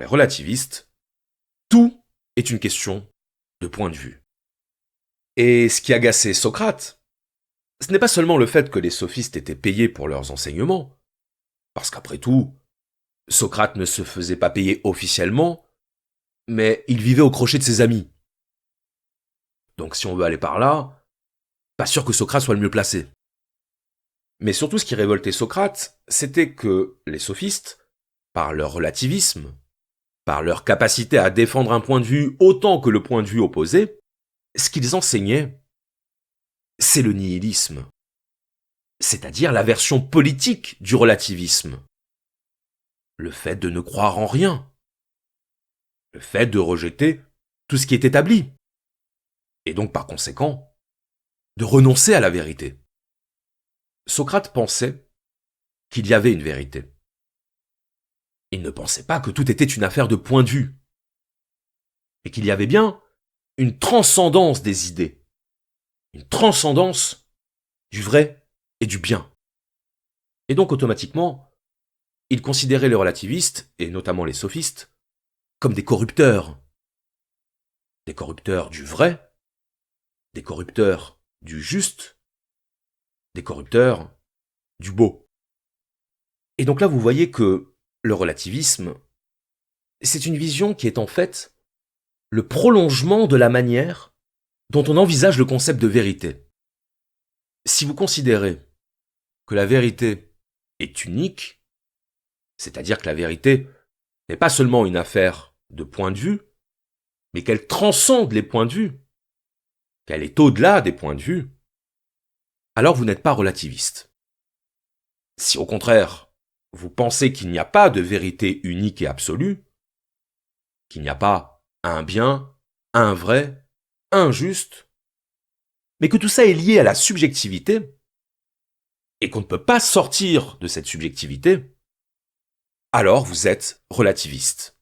les relativistes, tout est une question de point de vue. Et ce qui agaçait Socrate, ce n'est pas seulement le fait que les sophistes étaient payés pour leurs enseignements, parce qu'après tout, Socrate ne se faisait pas payer officiellement, mais il vivait au crochet de ses amis. Donc si on veut aller par là, pas sûr que Socrate soit le mieux placé. Mais surtout ce qui révoltait Socrate, c'était que les sophistes, par leur relativisme, par leur capacité à défendre un point de vue autant que le point de vue opposé, ce qu'ils enseignaient, c'est le nihilisme, c'est-à-dire la version politique du relativisme. Le fait de ne croire en rien, le fait de rejeter tout ce qui est établi, et donc par conséquent, de renoncer à la vérité. Socrate pensait qu'il y avait une vérité. Il ne pensait pas que tout était une affaire de point de vue, et qu'il y avait bien une transcendance des idées, une transcendance du vrai et du bien. Et donc automatiquement, il considérait les relativistes, et notamment les sophistes, comme des corrupteurs du vrai, des corrupteurs du juste, des corrupteurs du beau. Et donc là, vous voyez que le relativisme, c'est une vision qui est en fait le prolongement de la manière dont on envisage le concept de vérité. Si vous considérez que la vérité est unique, c'est-à-dire que la vérité n'est pas seulement une affaire de point de vue, mais qu'elle transcende les points de vue, qu'elle est au-delà des points de vue, alors vous n'êtes pas relativiste. Si au contraire, vous pensez qu'il n'y a pas de vérité unique et absolue, qu'il n'y a pas un bien, un vrai, un juste, mais que tout ça est lié à la subjectivité, et qu'on ne peut pas sortir de cette subjectivité, alors vous êtes relativiste.